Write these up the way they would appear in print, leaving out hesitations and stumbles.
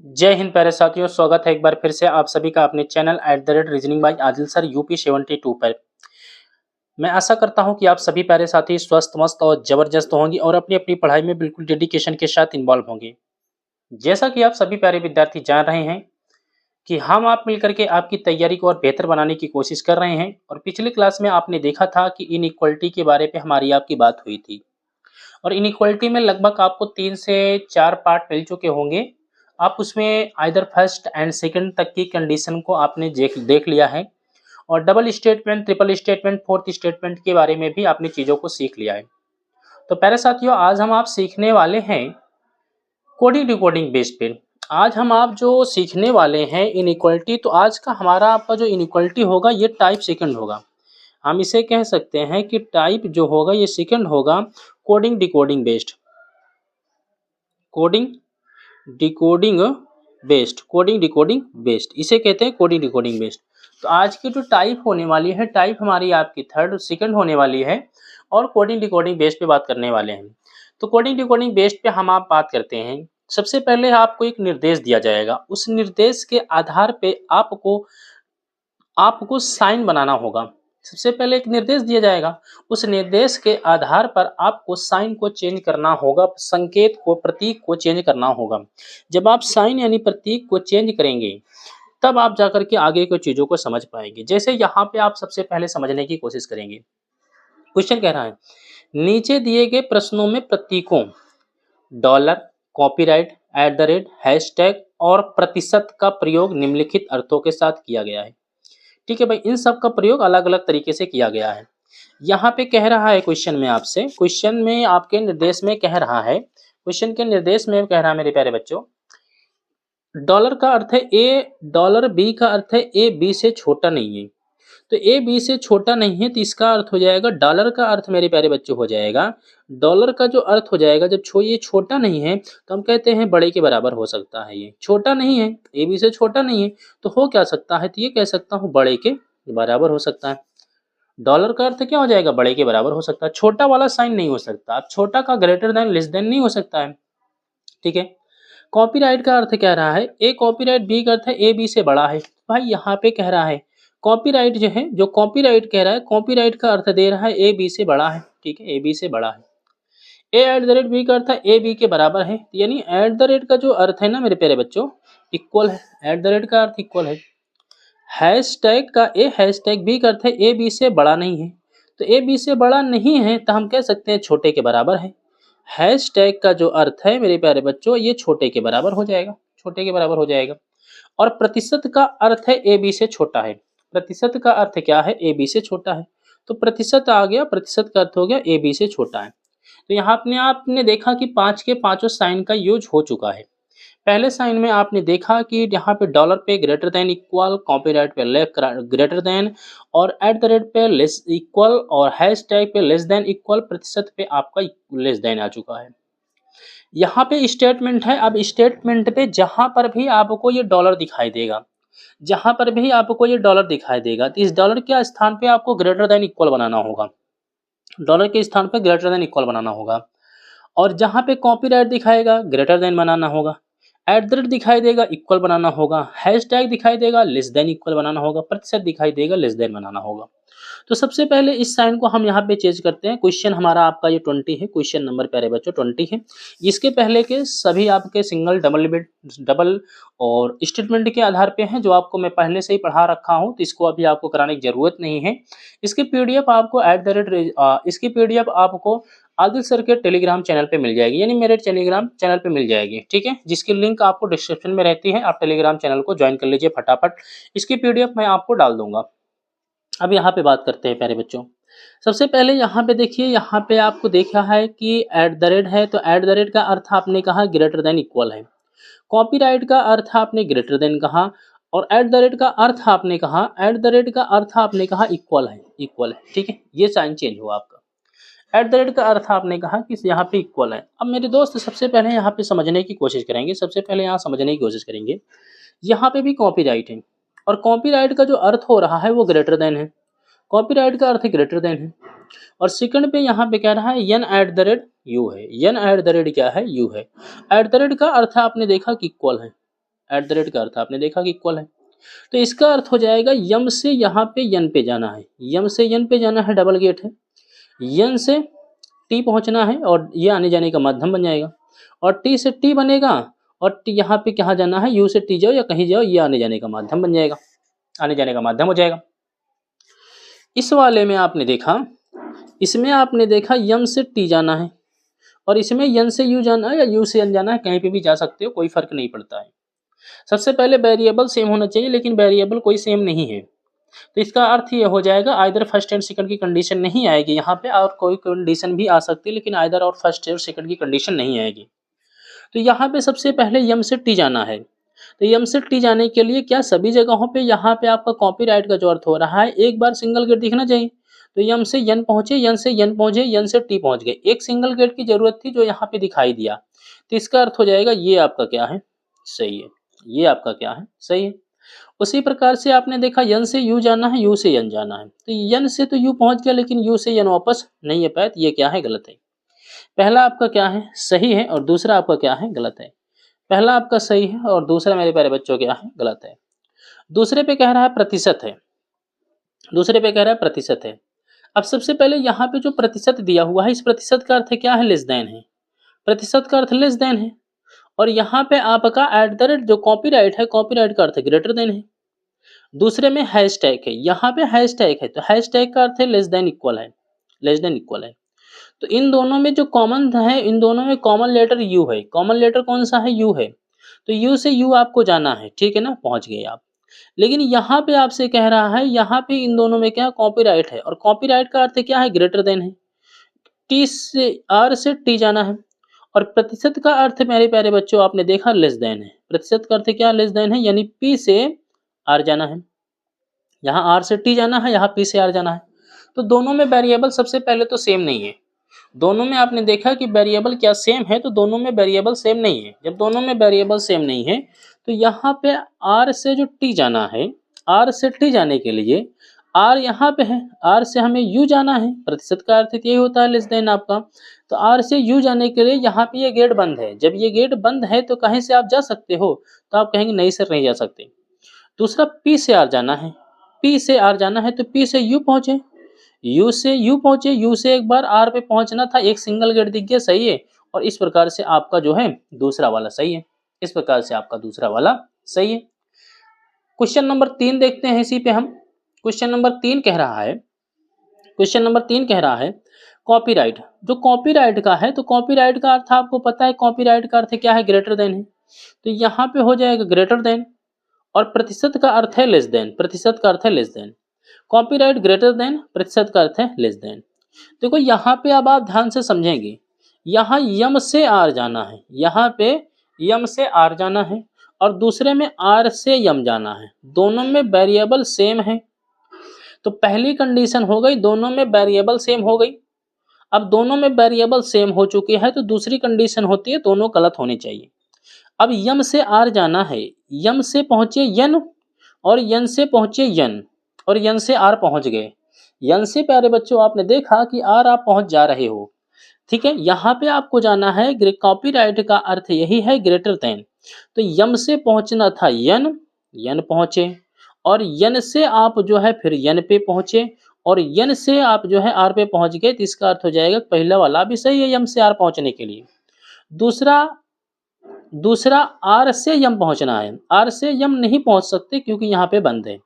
जय हिंद प्यारे साथियों, स्वागत है एक बार फिर से आप सभी का अपने channel @reasoning bye Adil sir UP 72 पर। मैं आशा करता हूं कि आप सभी प्यारे साथी स्वस्थ मस्त और जबरदस्त होंगे और अपनी अपनी पढ़ाई में बिल्कुल डेडिकेशन के साथ इन्वॉल्व होंगे। जैसा कि आप सभी प्यारे विद्यार्थी जान रहे हैं कि हम आप मिलकर के आपकी तैयारी को और बेहतर बनाने की कोशिश कर रहे हैं। और पिछले क्लास में आपने देखा था कि इनइक्वालिटी के बारे में हमारी आपकी बात हुई थी और इनइक्वालिटी में लगभग आपको 3 से 4 पार्ट मिल चुके होंगे। आप उसमें आइदर फर्स्ट एंड सेकंड तक की कंडीशन को आपने देख देख लिया है और double statement, triple statement, fourth statement के बारे में भी आपने चीज़ों को सीख लिया है। तो प्यारे साथियों, आज हम आप सीखने वाले हैं कोडिंग डिकोडिंग बेस पे। आज हम आप जो सीखने वाले हैं इनइक्वालिटी, तो आज का हमारा आपका जो इनइक्वालिटी होगा ये टाइप सेकंड होगा। हम इसे कह सकते हैं कि टाइप जो होगा ये सेकंड होगा coding decoding based. Coding decoding based, coding decoding based, इसे कहते हैं कोडिंग डिकोडिंग बेस्ड। तो आज की जो टाइप होने वाली है, टाइप हमारी आपकी थर्ड सेकंड होने वाली है और कोडिंग डिकोडिंग बेस्ड पे बात करने वाले हैं। तो कोडिंग डिकोडिंग बेस्ड पे हम आप बात करते हैं। सबसे पहले आपको एक निर्देश दिया जाएगा, उस निर्देश के आधार पे आपको आपको साइन बनाना होगा। सबसे पहले एक निर्देश दिया जाएगा, उस निर्देश के आधार पर आपको साइन को चेंज करना होगा, संकेत को, प्रतीक को चेंज करना होगा। जब आप साइन यानी प्रतीक को चेंज करेंगे तब आप जाकर के आगे की चीजों को समझ पाएंगे। जैसे यहाँ पे आप सबसे पहले समझने की कोशिश करेंगे। क्वेश्चन कह रहा है, नीचे दिए गए प्रश्नों में प्रतीकों dollar, copyright, at the rate, hashtag और प्रतिशत का प्रयोग निम्नलिखित अर्थों के साथ किया गया है। ठीक है भाई, इन सब का प्रयोग अलग अलग तरीके से किया गया है। यहाँ पे कह रहा है क्वेश्चन में आपसे, क्वेश्चन में आपके निर्देश में कह रहा है, क्वेश्चन के निर्देश में कह रहा है मेरे प्यारे बच्चों, डॉलर का अर्थ है ए, डॉलर बी का अर्थ है ए बी से छोटा नहीं है। तो ए बी से छोटा नहीं है तो इसका अर्थ हो जाएगा, डॉलर का अर्थ मेरे प्यारे बच्चों हो जाएगा, डॉलर का जो अर्थ हो जाएगा जब ये छोटा नहीं है तो हम कहते हैं बड़े के बराबर हो सकता है। ये छोटा नहीं है, ए बी से छोटा नहीं है, तो हो क्या सकता है, तो ये कह सकता हूँ बड़े के बराबर हो सकता है। डॉलर का अर्थ क्या हो जाएगा, बड़े के बराबर हो सकता है। छोटा वाला साइन नहीं हो सकता, अब छोटा का ग्रेटर देन लेस देन नहीं हो सकता है। ठीक है। कॉपीराइट का अर्थ कह रहा है ए कॉपीराइट, बी का अर्थ है ए बी से बड़ा है। भाई यहाँ पे कह रहा है कॉपीराइट जो है, जो कॉपीराइट कह रहा है, कॉपीराइट का अर्थ दे रहा है ए बी से बड़ा है। ठीक है, ए बी से बड़ा है। ए एट द रेट बी का अर्थ है ए बी के बराबर है, यानी एट द रेट का जो अर्थ है ना मेरे प्यारे बच्चों, इक्वल है। एट द रेट का अर्थ इक्वल है। हैश टैग का ए, हैश टैग बी का अर्थ है ए बी से बड़ा नहीं है। तो ए बी से बड़ा नहीं है तो हम कह सकते हैं छोटे के बराबर है। हैश टैग का जो अर्थ है मेरे प्यारे बच्चों, ये छोटे के बराबर हो जाएगा, छोटे के बराबर हो जाएगा। और प्रतिशत का अर्थ है ए बी से छोटा है। प्रतिशत का अर्थ क्या है, ए बी से छोटा है। तो प्रतिशत आ गया, प्रतिशत का अर्थ हो गया ए बी से छोटा है। तो यहाँ अपने आपने देखा कि पांच के पांचों साइन का यूज हो चुका है। पहले साइन में आपने देखा कि यहाँ पे डॉलर पे ग्रेटर देन इक्वल, कॉपीराइट पे लेस ग्रेटर देन, और एट द रेट पे लेस इक्वल, और हैश टैग पे लेस देन इक्वल, प्रतिशत पे आपका लेस देन आ चुका है। यहाँ पे स्टेटमेंट है। अब स्टेटमेंट पे जहां पर भी आपको ये डॉलर दिखाई देगा, जहां पर भी आपको ये डॉलर दिखाई देगा, तो इस डॉलर के स्थान पे आपको ग्रेटर देन इक्वल बनाना होगा। डॉलर के स्थान पे ग्रेटर देन इक्वल बनाना होगा। और जहां पे कॉपीराइट दिखाएगा ग्रेटर देन बनाना होगा, एट द रेट दिखाई देगा इक्वल बनाना होगा, हैशटैग दिखाई देगा लेस देन इक्वल बनाना होगा, प्रतिशत दिखाई देगा लेस देन बनाना होगा। तो सबसे पहले इस साइन को हम यहाँ पे चेंज करते हैं। क्वेश्चन हमारा आपका ये 20 है, क्वेश्चन नंबर प्यारे बच्चों 20 है। इसके पहले के सभी आपके सिंगल, डबल बिट, डबल और स्टेटमेंट के आधार पे हैं, जो आपको मैं पहले से ही पढ़ा रखा हूँ, तो इसको अभी आपको कराने की जरूरत नहीं है। इसकी पीडीएफ आपको एट द रेट इसकी पीडीएफ आपको आदिल सर के टेलीग्राम चैनल पे मिल जाएगी, यानी मेरे टेलीग्राम चैनल पे मिल जाएगी। ठीक है, जिसकी लिंक आपको डिस्क्रिप्शन में रहती है, आप टेलीग्राम चैनल को ज्वाइन कर लीजिए फटाफट। इसकी पीडीएफ मैं आपको डाल दूंगा। अब यहाँ पे बात करते हैं प्यारे बच्चों। सबसे पहले यहाँ पे देखिए, यहाँ पे आपको देखा है कि एट द रेट है, तो एट द रेट का अर्थ आपने कहा ग्रेटर देन इक्वल है। कॉपीराइट का अर्थ आपने ग्रेटर देन कहा, और एट द रेट का अर्थ आपने कहा, एट द रेट का अर्थ आपने कहा इक्वल है, इक्वल है। ठीक है, ये साइन चेंज हुआ आपका। एट द रेट का अर्थ आपने कहा कि यहाँ पे इक्वल है। अब मेरे दोस्त सबसे पहले यहाँ पे समझने की कोशिश करेंगे, सबसे पहले यहाँ समझने की कोशिश करेंगे, यहाँ पे भी कॉपीराइट है और कॉपीराइट का जो अर्थ हो रहा है वो ग्रेटर देन है। कॉपीराइट का अर्थ ग्रेटर देन है। और सेकंड पे यहाँ पे कह रहा है यन एट द रेट यू है। यन एट द रेट क्या है, यू है। एट द रेट का अर्थ आपने देखा कि इक्वल है। एट द रेट का अर्थ आपने देखा कि इक्वल है। तो इसका अर्थ हो जाएगा यम से यहाँ पे यन पे जाना है, यम से यन पे जाना है, डबल गेट है, यन से टी पहुंचना है और ये आने जाने का माध्यम बन जाएगा, और टी से टी बनेगा और टी यहाँ पे कहाँ जाना है, यू से टी जाओ या कहीं जाओ, ये आने जाने का माध्यम बन जाएगा, आने जाने का माध्यम हो जाएगा। इस वाले में आपने देखा, इसमें आपने देखा यम से टी जाना है और इसमें यन से यू जाना है या यू से यन जाना है, कहीं पे भी जा सकते हो, कोई फर्क नहीं पड़ता है। सबसे पहले वेरिएबल सेम होना चाहिए, लेकिन वेरिएबल कोई सेम नहीं है, तो इसका अर्थ ये हो जाएगा आइदर फर्स्ट एंड सेकंड की कंडीशन नहीं आएगी यहाँ पे, और कोई कंडीशन भी आ सकती है लेकिन आइदर और फर्स्ट और सेकंड की कंडीशन नहीं आएगी। तो यहाँ पे सबसे पहले यम से टी जाना है, तो यम से टी जाने के लिए क्या सभी जगहों पे यहाँ पे आपका कॉपीराइट का जो अर्थ हो रहा है, एक बार सिंगल गेट दिखना चाहिए, तो यम से यन पहुंचे, यन से यन पहुंचे, यन से टी पहुंच गए, एक सिंगल गेट की जरूरत थी जो यहाँ पे दिखाई दिया, तो इसका अर्थ हो जाएगा ये आपका क्या है, सही है, ये आपका क्या है, सही है। उसी प्रकार से आपने देखा यन से यू जाना है, यू से यन जाना है, तो यन से तो यू पहुंच गया लेकिन यू से यन वापस नहीं आ पाया, तो ये क्या है, गलत है। पहला आपका क्या है, सही है, और दूसरा आपका क्या है, गलत है। पहला आपका सही है और दूसरा मेरे प्यारे बच्चों क्या है, गलत है। दूसरे पे कह रहा है प्रतिशत है, दूसरे पे कह रहा है प्रतिशत है। अब सबसे पहले यहाँ पे जो प्रतिशत दिया हुआ है, इस प्रतिशत का अर्थ क्या है, लेस देन है, प्रतिशत का अर्थ लेस देन है, और यहाँ पे आपका एट द रेट जो कॉपीराइट है, कॉपीराइट का अर्थ ग्रेटर देन है। दूसरे में हैशटैग है, यहाँ पे हैशटैग है, तो हैशटैग का अर्थ है लेस देन इक्वल है, लेस देन इक्वल है। तो इन दोनों में जो कॉमन है, इन दोनों में कॉमन लेटर यू है, कॉमन लेटर कौन सा है, यू है, तो यू से यू आपको जाना है, ठीक है ना, पहुंच गए आप। लेकिन यहाँ पे आपसे कह रहा है, यहाँ पे इन दोनों में क्या कॉपीराइट है, और कॉपीराइट का अर्थ क्या है, ग्रेटर देन है, टी से आर से टी जाना है, और प्रतिशत का अर्थ मेरे प्यारे बच्चों आपने देखा लेस देन है, प्रतिशत का अर्थ क्या, लेस देन है, यानी पी से आर जाना है, यहाँ आर से टी जाना है, यहाँ पी से आर जाना है। तो दोनों में वेरिएबल सबसे पहले तो सेम नहीं है, दोनों में आपने देखा कि वेरिएबल क्या सेम है, तो दोनों में वेरिएबल सेम नहीं है। जब दोनों में वेरिएबल सेम नहीं है तो यहाँ पे आर से जो टी जाना है, आर से टी जाने के लिए आर यहाँ पे है, आर से हमें यू जाना है, प्रतिशत का अर्थ यही होता है लेस देन आपका। तो आर से यू जाने के लिए यहाँ पे ये गेट बंद है, जब ये गेट बंद है तो कहीं से आप जा सकते हो, तो आप कहेंगे नहीं सर नहीं जा सकते। दूसरा पी से आर जाना है, पी से आर जाना है, तो पी से यू पहुंचे, यू से यू पहुंचे, यू से एक बार आर पे पहुंचना था, एक सिंगल गेट दिख गया, सही है, और इस प्रकार से आपका जो है दूसरा वाला सही है, इस प्रकार से आपका दूसरा वाला सही है। क्वेश्चन नंबर 3 देखते हैं इसी पे हम। क्वेश्चन नंबर 3 कह रहा है, क्वेश्चन नंबर 3 कह रहा है कॉपीराइट, जो कॉपीराइट का है, तो कॉपीराइट का अर्थ आपको पता है, कॉपीराइट का अर्थ क्या है, ग्रेटर देन है, तो यहाँ पे हो जाएगा ग्रेटर देन, और प्रतिशत का अर्थ है लेस देन, प्रतिशत का अर्थ है less than, copyright greater than, प्रतिशत का अर्थ है लेस देन। देखो यहाँ पे अब आप ध्यान से समझेंगे, यहाँ यम से आर जाना है, यहाँ पे यम से आर जाना है, और दूसरे में आर से यम जाना है, दोनों में वेरिएबल सेम है, तो पहली कंडीशन हो गई दोनों में वेरिएबल सेम हो गई। अब दोनों में वेरिएबल सेम हो चुकी है तो दूसरी कंडीशन होती है दोनों गलत होनी चाहिए। अब यम से आर जाना है, यम से पहुंचे यन, और यन से पहुंचे यन, और यन से आर पहुंच गए। यन से प्यारे बच्चों आपने देखा कि आर आप पहुंच जा रहे हो, ठीक है, यहाँ पे आपको जाना है, कॉपीराइट का अर्थ यही है ग्रेटर देन, तो यम से पहुंचना था यन, यन पहुंचे, और यन से आप जो है फिर यन पे पहुंचे, और यन से आप जो है आर पे पहुंच गए, तो इसका अर्थ हो जाएगा पहला वाला भी सही है, यम से आर पहुंचने के लिए। दूसरा दूसरा आर से यम पहुंचना है, आर से यम नहीं पहुंच सकते क्योंकि यहाँ पे बंद है,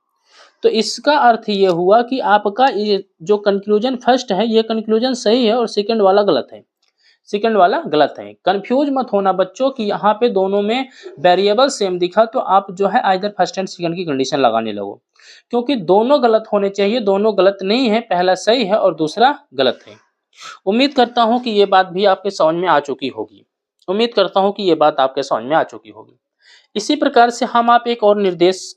तो इसका अर्थ ये हुआ कि आपका ये जो कंक्लूजन फर्स्ट है ये कंक्लूजन सही है और सेकंड वाला गलत है, सेकंड वाला गलत है। कंफ्यूज मत होना बच्चों कि यहाँ पे दोनों में वेरिएबल सेम दिखा तो आप जो है आइदर फर्स्ट एंड सेकंड की कंडीशन लगाने लगो, क्योंकि दोनों गलत होने चाहिए, दोनों गलत नहीं है, पहला सही है और दूसरा गलत है। उम्मीद करता हूँ कि ये बात भी आपके समझ में आ चुकी होगी, उम्मीद करता हूँ कि ये बात आपके समझ में आ चुकी होगी। इसी प्रकार से हम आप एक और निर्देश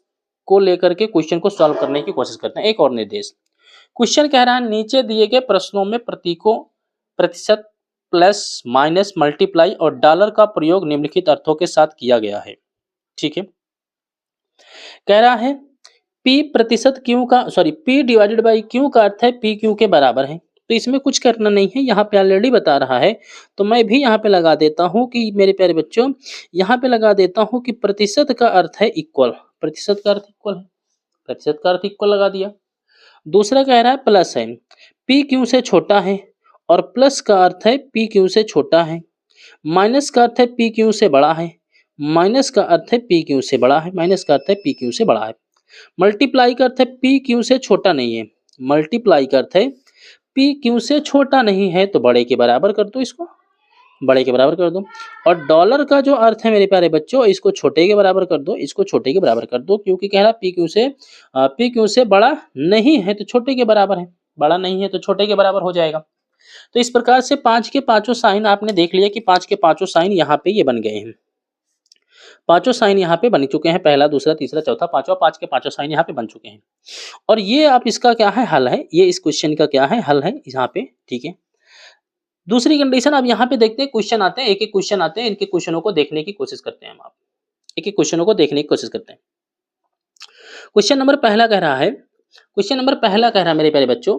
को लेकर के क्वेश्चन को सॉल्व करने की कोशिश करते हैं। एक और निर्देश, क्वेश्चन कह रहा है नीचे दिए गए प्रश्नों में प्रतीकों प्रतिशत प्लस माइनस मल्टीप्लाई और डॉलर का प्रयोग निम्नलिखित अर्थों के साथ किया गया है, ठीक है। कह रहा है p प्रतिशत क्यू का, sorry p divided by Q का अर्थ है p क्यू के बराबर है, तो इसमें कुछ करना नहीं है, यहाँ पे ऑलरेडी बता रहा है। तो मैं भी यहाँ पे लगा देता हूँ कि मेरे प्यारे बच्चों, यहाँ पे लगा देता हूँ कि प्रतिशत का अर्थ है इक्वल, प्रतिशत का अर्थ इक्वल है, प्रतिशत का अर्थ इक्वल लगा दिया। दूसरा कह रहा है प्लस है, पी क्यू से छोटा है, और प्लस का अर्थ है पी क्यू से छोटा है। माइनस का अर्थ है पी क्यू से बड़ा है, माइनस का अर्थ है पी क्यू से बड़ा है, माइनस का अर्थ है पी क्यू से बड़ा है। मल्टीप्लाई का अर्थ है पी क्यू से छोटा नहीं है, मल्टीप्लाई का अर्थ है पी क्यू से छोटा नहीं है, तो बड़े के बराबर कर दो, इसको बड़े के बराबर कर दो। और डॉलर का जो अर्थ है मेरे प्यारे बच्चों, इसको छोटे के बराबर कर दो, इसको छोटे के बराबर कर दो, क्योंकि कह रहा पी क्यू से बड़ा नहीं है तो छोटे के बराबर है, बड़ा नहीं है तो छोटे के बराबर हो जाएगा। तो इस प्रकार से 5 के पांचों साइन आपने देख लिया कि 5 के पांचों साइन यहाँ पे ये बन गए हैं, पांचों साइन यहाँ पे बन चुके हैं, पहला दूसरा तीसरा चौथा पांचवा, 5 के पांचों साइन यहाँ पे बन चुके हैं। और ये आप इसका क्या है हल है, ये इस क्वेश्चन का क्या है हल है यहाँ पे, ठीक है। दूसरी कंडीशन अब यहाँ पे देखते हैं, क्वेश्चन आते हैं, एक एक क्वेश्चन आते हैं, इनके क्वेश्चनों को देखने की कोशिश करते हैं हम, आप एक एक क्वेश्चनों को देखने की कोशिश करते हैं। क्वेश्चन नंबर पहला कह रहा है, क्वेश्चन नंबर पहला कह रहा है मेरे प्यारे बच्चों,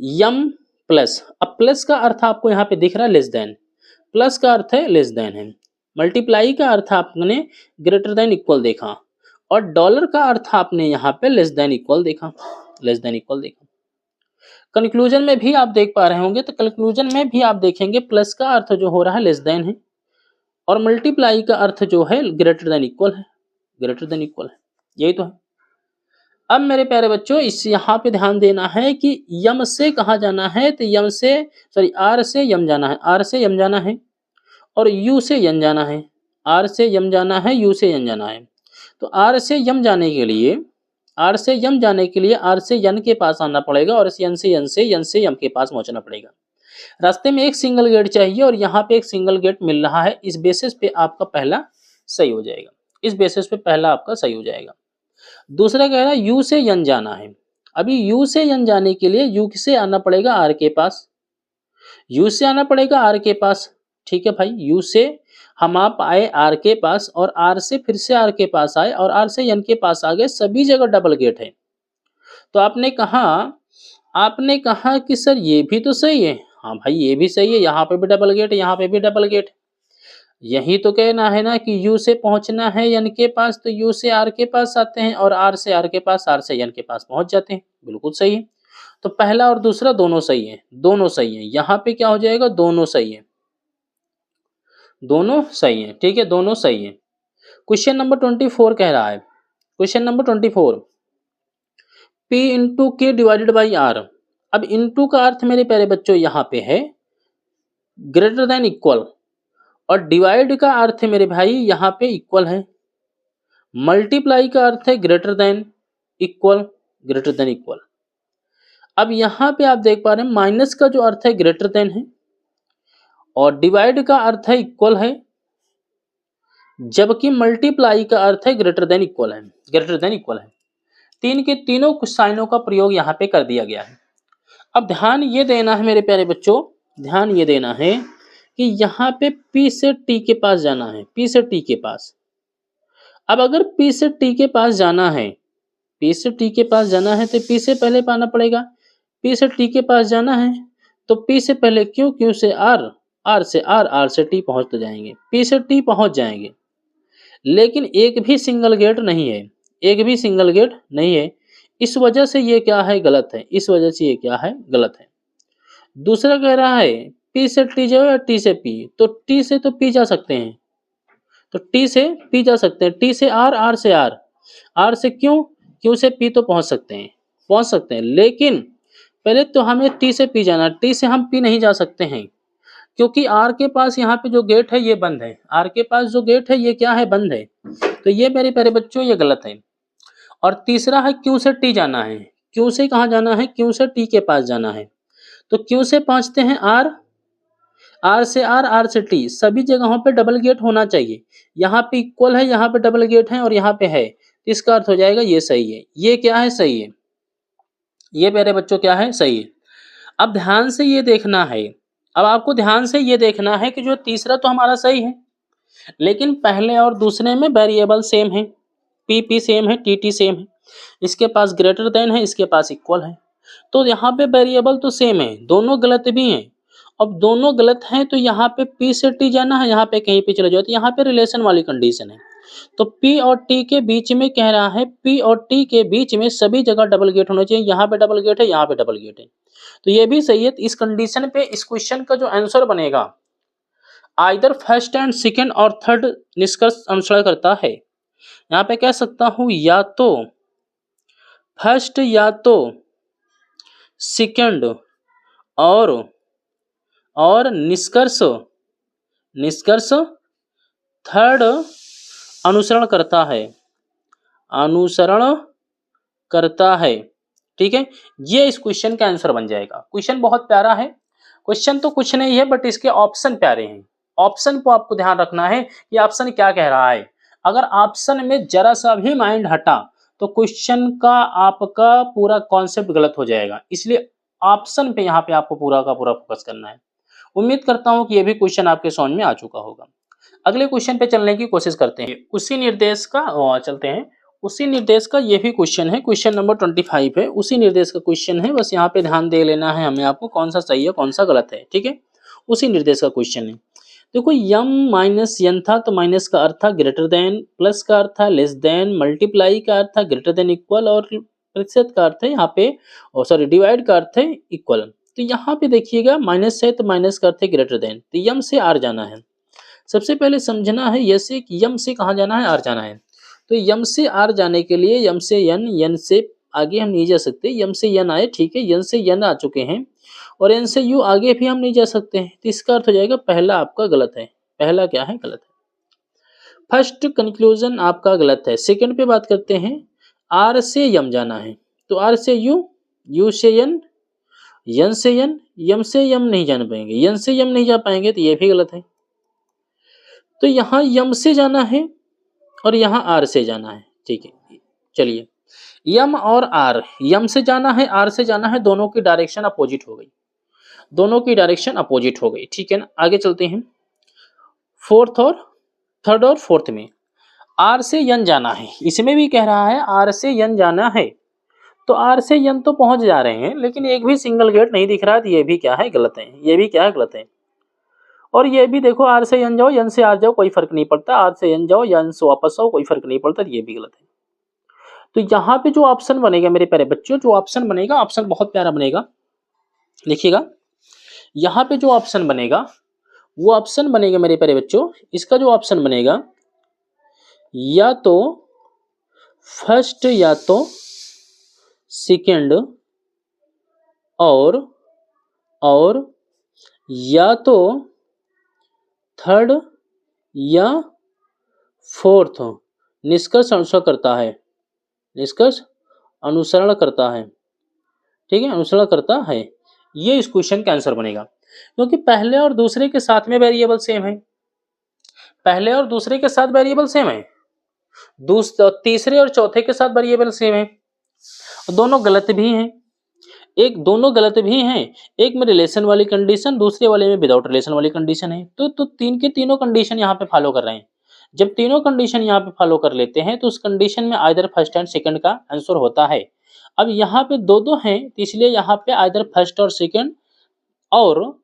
यम प्लस। अब प्लस का अर्थ आपको यहाँ पे दिख रहा है लेस देन, प्लस का अर्थ है लेस देन है। मल्टीप्लाई का अर्थ आपने ग्रेटर देन इक्वल देखा, और डॉलर का अर्थ आपने यहाँ पे लेस देन इक्वल देखा, लेस देन इक्वल देखा। कंक्लूजन में भी आप देख पा रहे होंगे, तो कंक्लूजन में भी आप देखेंगे प्लस का अर्थ जो हो रहा है लेस देन है, और मल्टीप्लाई का अर्थ जो है ग्रेटर देन इक्वल है, ग्रेटर देन इक्वल है, यही तो है। अब मेरे प्यारे बच्चों इस यहाँ पे ध्यान देना है कि यम से कहाँ जाना है, तो यम से सॉरी आर से यम जाना है, आर से यम जाना है, और यू से यन जाना है, आर से यम जाना है, यू से यन जाना है। तो आर से यम जाने के लिए, आर से यम जाने के लिए आर से यन के पास आना पड़ेगा, और इस यन से यम के पास पहुंचना पड़ेगा। रास्ते में एक सिंगल गेट चाहिए, और यहाँ पे एक सिंगल गेट मिल रहा है, इस बेसिस पे आपका पहला सही हो जाएगा, इस बेसिस पे पहला आपका सही हो जाएगा। दूसरा कह रहा है यू से यन जाना है। अभी यू से यन जाने के लिए यू से आना पड़ेगा आर के पास, यू से आना पड़ेगा आर के पास, ठीक है भाई। यू से हम आप आए आर के पास, और आर से फिर से आर के पास आए, और आर से यन के पास आ गए, सभी जगह डबल गेट है। तो आपने कहा कि सर ये भी तो सही है, हाँ भाई ये भी सही है, यहाँ पे भी डबल गेट, यहाँ पे भी डबल गेट। यही तो कहना है ना कि यू से पहुंचना है यन के पास, तो यू से आर के पास आते हैं, और आर से आर के पास, आर से यन के पास पहुंच जाते हैं, बिल्कुल सही है। तो पहला और दूसरा दोनों सही है, दोनों सही है। यहाँ पे क्या हो जाएगा, दोनों सही है, दोनों सही है, ठीक है, दोनों सही है। क्वेश्चन नंबर 24 कह रहा है, क्वेश्चन नंबर 24, P इंटू के डिवाइडेड बाई आर। अब इंटू का अर्थ मेरे प्यारे बच्चों यहाँ पे है ग्रेटर देन इक्वल, और डिवाइड का अर्थ है मेरे भाई यहाँ पे इक्वल है। मल्टीप्लाई का अर्थ है greater than equal, greater than equal. अब यहाँ पे आप देख पा रहे हैं माइनस का जो अर्थ है ग्रेटर देन है, और डिवाइड का अर्थ है इक्वल है, जबकि मल्टीप्लाई का अर्थ है ग्रेटर देन इक्वल है, ग्रेटर देन इक्वल है। तीन के तीनों साइनों का प्रयोग यहाँ पे कर दिया गया है। अब ध्यान ये देना है मेरे प्यारे बच्चों, ध्यान ये देना है कि यहाँ पे P से T के पास जाना है, P से T के पास। अब अगर P से T के पास जाना है, P से T के पास जाना है, तो P से पहले पाना पड़ेगा। P से T के पास जाना है तो P से पहले Q, Q से R, R से R, R से T पहुंच तो जाएंगे, P से T पहुंच जाएंगे। लेकिन एक भी सिंगल गेट नहीं है, एक भी सिंगल गेट नहीं है, इस वजह से ये क्या है, गलत है, इस वजह से ये क्या है, गलत है। दूसरा कह रहा है P से T जाओ या T से P, तो T से तो P जा सकते हैं, तो T से P जा सकते हैं, T से R, R से R, R से Q, Q से P तो पहुंच सकते हैं, लेकिन पहले तो हमें T से P जाना, T से हम P नहीं जा सकते हैं, क्योंकि R के पास यहाँ पे जो गेट है ये बंद है, R के पास जो गेट है ये क्या है, बंद है। तो ये मेरे प्यारे बच्चों ये गलत है। और तीसरा है Q से T जाना है, Q से कहाँ जाना है, Q से T के पास जाना है, तो Q से पहुंचते हैं R, R से R, R से T, सभी जगहों पे डबल गेट होना चाहिए। यहाँ पे इक्वल है, यहाँ पे डबल गेट है, और यहाँ पे है, तो इसका अर्थ हो जाएगा ये सही है। ये क्या है, सही है, ये मेरे बच्चों क्या है, सही है। अब ध्यान से ये देखना है, अब आपको ध्यान से ये देखना है कि जो तीसरा तो हमारा सही है, लेकिन पहले और दूसरे में वेरिएबल सेम है, P सेम है, T सेम है, इसके पास ग्रेटर देन है, इसके पास इक्वल है। तो यहाँ पे वेरिएबल तो सेम है, दोनों गलत भी हैं। अब दोनों गलत हैं तो यहाँ पे P से T जाना है, यहाँ पे कहीं पे चले जाओ, तो यहाँ पे रिलेशन वाली कंडीशन है। तो P और T के बीच में कह रहा है, P और T के बीच में सभी जगह डबल गेट होना चाहिए, यहाँ पे डबल गेट है, यहाँ पे डबल गेट है, तो ये भी सही है। तो इस कंडीशन पे इस क्वेश्चन का जो आंसर बनेगा, आइदर फर्स्ट एंड सेकंड और थर्ड निष्कर्ष अनुसरण करता है। यहाँ पे कह सकता हूँ या तो फर्स्ट या तो सेकंड और निष्कर्ष थर्ड अनुसरण करता है, ठीक है। ये इस क्वेश्चन का आंसर बन जाएगा। क्वेश्चन बहुत प्यारा है, क्वेश्चन तो कुछ नहीं है बट इसके ऑप्शन प्यारे हैं। ऑप्शन को आपको ध्यान रखना है कि ऑप्शन क्या कह रहा है। अगर ऑप्शन में जरा सा भी माइंड हटा तो क्वेश्चन का आपका पूरा कॉन्सेप्ट गलत हो जाएगा, इसलिए ऑप्शन पे यहाँ पे आपको पूरा का पूरा फोकस करना है। उम्मीद करता हूँ कि ये भी क्वेश्चन आपके समझ में आ चुका होगा। अगले क्वेश्चन पे चलने की कोशिश करते हैं। उसी निर्देश का चलते हैं, उसी निर्देश का ये भी क्वेश्चन है, क्वेश्चन नंबर 25 है, उसी निर्देश का क्वेश्चन है। बस यहाँ पे ध्यान दे लेना है हमें, आपको कौन सा सही है कौन सा गलत है, ठीक है। उसी निर्देश का क्वेश्चन है। देखो यम माइनस यन था, तो माइनस का अर्थ था ग्रेटर देन, प्लस का अर्थ था लेस देन, मल्टीप्लाई का अर्थ था ग्रेटर देन इक्वल, और प्रतिशत का अर्थ है यहाँ पे, सॉरी डिवाइड का अर्थ है इक्वल। तो यहाँ पे देखिएगा माइनस है तो माइनस का अर्थ है ग्रेटर देन, तो यम से आर जाना है। सबसे पहले समझना है यसे कि यम से कहाँ जाना है, आर जाना है। तो यम से आर जाने के लिए यम से यन, यन से आगे हम नहीं जा सकते, यम से यन आए, ठीक है, यन से यन आ चुके हैं, और एन से यू आगे भी हम नहीं जा सकते हैं, तो इसका अर्थ हो जाएगा पहला आपका गलत है। पहला क्या है, गलत है। फर्स्ट कंक्लूजन आपका गलत है। सेकंड पे बात करते हैं, आर से यम जाना है, तो आर से यू, यू से यन, यन से यन, यम से यम नहीं जान पाएंगे, यन से यम नहीं जा पाएंगे, तो ये भी गलत है। तो यहाँ यम से जाना है और यहाँ आर से जाना है, ठीक है। चलिए यम और आर, यम से जाना है आर से जाना है, दोनों की डायरेक्शन अपोजिट हो गई, दोनों की डायरेक्शन अपोजिट हो गई, ठीक है ना। आगे चलते हैं, फोर्थ और थर्ड और फोर्थ में आर से यन जाना है, इसमें भी कह रहा है आर से यन जाना है, तो आर से यन तो पहुंच जा रहे हैं लेकिन एक भी सिंगल गेट नहीं दिख रहा है, तो ये भी क्या है, गलत है, ये भी क्या है, गलत है। और ये भी देखो आर से यन जाओ, यन से आर जाओ, कोई फर्क नहीं पड़ता, आर से यन जाओ, यन से वापस आओ, कोई फर्क नहीं पड़ता, ये भी गलत है। तो यहाँ पे जो ऑप्शन बनेगा मेरे प्यारे बच्चों, जो ऑप्शन बनेगा, ऑप्शन बहुत प्यारा बनेगा, देखिएगा यहाँ पे जो ऑप्शन बनेगा वो ऑप्शन बनेगा मेरे प्यारे बच्चों, इसका जो ऑप्शन बनेगा या तो फर्स्ट या तो सेकंड और या तो थर्ड या फोर्थ निष्कर्ष अनुसरण करता है, निष्कर्ष अनुसरण करता है, ठीक है, अनुसरण करता है। ये इस क्वेश्चन का आंसर बनेगा, क्योंकि पहले और दूसरे के साथ में वेरिएबल सेम है, पहले और दूसरे के साथ वेरिएबल सेम है, तीसरे और चौथे के साथ वेरिएबल सेम है, दोनों गलत भी हैं, एक दोनों गलत भी हैं, एक में रिलेशन वाली कंडीशन, दूसरे वाले में विदाउट रिलेशन वाली कंडीशन है। तो तीन के तीनों कंडीशन यहाँ पे फॉलो कर रहे हैं। जब तीनों कंडीशन यहाँ पे फॉलो कर लेते हैं तो उस कंडीशन में आइदर फर्स्ट एंड सेकंड का आंसर होता है। अब यहाँ पे दो दो हैं, तो इसलिए यहाँ पे आइदर फर्स्ट और सेकंड और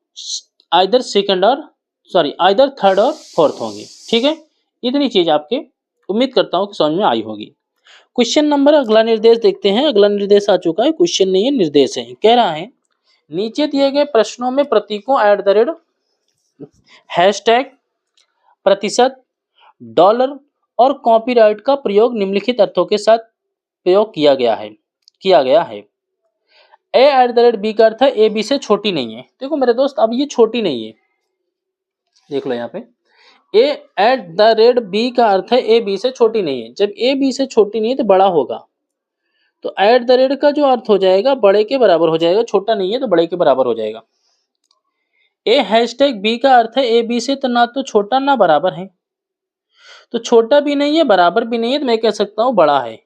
आइदर सेकंड और सॉरी आइदर थर्ड और फोर्थ होंगे, ठीक है। इतनी चीज आपके उम्मीद करता हूँ कि समझ में आई होगी। क्वेश्चन नंबर अगला निर्देश देखते हैं। अगला निर्देश आ चुका है, क्वेश्चन नहीं है निर्देश है। कह रहा है नीचे दिए गए प्रश्नों में प्रतीकों @ हैशटैग प्रतिशत डॉलर और कॉपीराइट का प्रयोग निम्नलिखित अर्थों के साथ प्रयोग किया गया है ए @ बी का अर्थ है ए बी से छोटी नहीं है। देखो मेरे दोस्त अब ये छोटी नहीं है, देख लो यहाँ पे ए @ बी का अर्थ है ए बी से छोटी नहीं है। जब ए बी से छोटी नहीं है तो बड़ा होगा, तो @ का जो अर्थ हो जाएगा बड़े के बराबर हो जाएगा, छोटा नहीं है तो बड़े के बराबर हो जाएगा। #बी का अर्थ है ए बी से तो ना तो छोटा ना बराबर है, तो छोटा भी नहीं है बराबर भी नहीं है, तो मैं कह सकता हूं बड़ा है।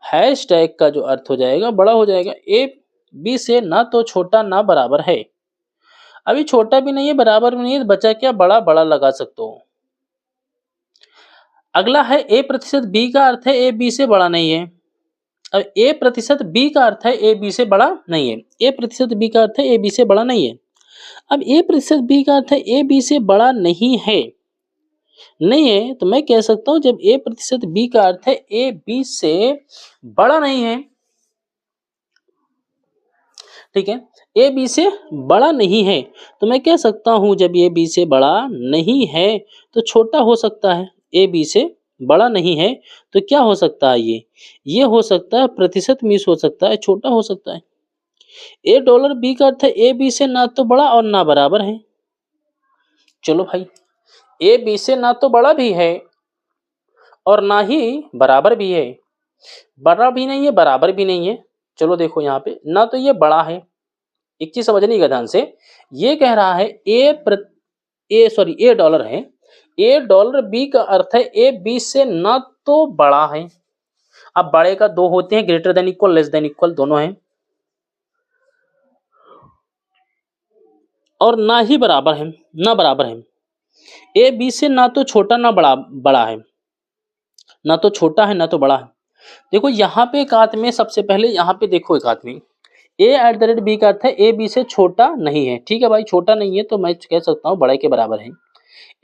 हैशटैग का जो अर्थ हो जाएगा बड़ा हो जाएगा, ए बी से ना तो छोटा ना बराबर है। अभी छोटा भी नहीं है बराबर भी नहीं है, तो बचा क्या, बड़ा बड़ा लगा सकते हो। अगला है A% बी का अर्थ है ए बी से बड़ा नहीं है। अब ए प्रतिशत बी का अर्थ है ए बी से बड़ा नहीं है। ए प्रतिशत बी का अर्थ है ए बी से बड़ा नहीं है। अब ए प्रतिशत बी का अर्थ है ए बी से बड़ा नहीं है, नहीं है, तो मैं कह सकता हूं जब ए प्रतिशत बी का अर्थ है ए बी से बड़ा नहीं है, ठीक है, ए बी से बड़ा नहीं है, तो मैं कह सकता हूं जब ए बी से बड़ा नहीं है तो छोटा हो सकता है। ए बी से बड़ा नहीं है तो क्या हो सकता है, ये हो सकता है प्रतिशत मिस हो सकता है, छोटा हो सकता है। ए डॉलर बी का अर्थ है ए बी से ना तो बड़ा और ना बराबर है। चलो भाई, ए बी से ना तो बड़ा भी है और ना ही बराबर भी है, बड़ा भी नहीं है बराबर भी नहीं है। चलो देखो यहाँ पे ना तो ये बड़ा है, एक चीज समझने का ध्यान से, ये कह रहा है ए डॉलर है, ए डॉलर बी का अर्थ है ए बी से ना तो बड़ा है। अब बड़े का दो होते हैं, greater than equal, less than equal, दोनों हैं, और ना ही बराबर है, ना बराबर है। ए बी से ना तो छोटा ना बड़ा है, ना तो छोटा है ना तो बड़ा है। देखो यहाँ पे एक आदमी, सबसे पहले यहाँ पे देखो एक आदमी, ए एट द रेट बी का अर्थ है ए बी से छोटा नहीं है, ठीक है भाई, छोटा नहीं है तो मैं कह सकता हूँ बड़े के बराबर है।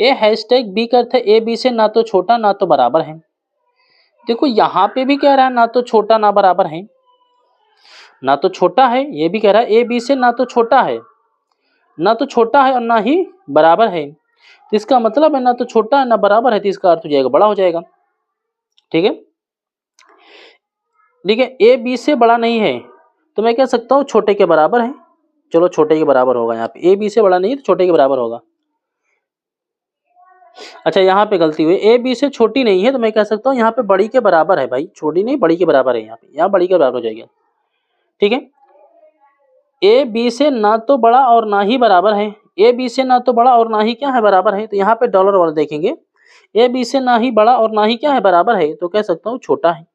ए हैशटैग बी का अर्थ है ए बी से ना तो छोटा ना तो बराबर है। देखो यहाँ पे भी कह रहा है ना तो छोटा ना बराबर है, ना तो छोटा है, ये भी कह रहा है ए बी से ना तो छोटा है, ना तो छोटा है और ना ही बराबर है, तो इसका मतलब है ना तो छोटा है ना बराबर है, तो इसका अर्थ हो जाएगा बड़ा हो जाएगा, ठीक है। ठीक है, ए बी से बड़ा नहीं है तो मैं कह सकता हूँ छोटे के बराबर है। चलो छोटे के बराबर होगा, यहाँ पे ए बी से बड़ा नहीं है तो छोटे के बराबर होगा। अच्छा यहाँ पे गलती हुई, ए बी से छोटी नहीं है तो मैं कह सकता हूँ यहाँ पे बड़ी के बराबर है भाई, छोटी नहीं बड़ी के बराबर है, यहाँ पे यहाँ बड़ी के बराबर हो जाएगा, ठीक है। ए बी से ना तो बड़ा और ना ही बराबर है, ए बी से ना तो बड़ा और ना ही क्या है बराबर है, तो यहाँ पे डॉलर वाला देखेंगे, ए बी से ना ही बड़ा और ना ही क्या है बराबर है, तो कह सकता हूँ छोटा है।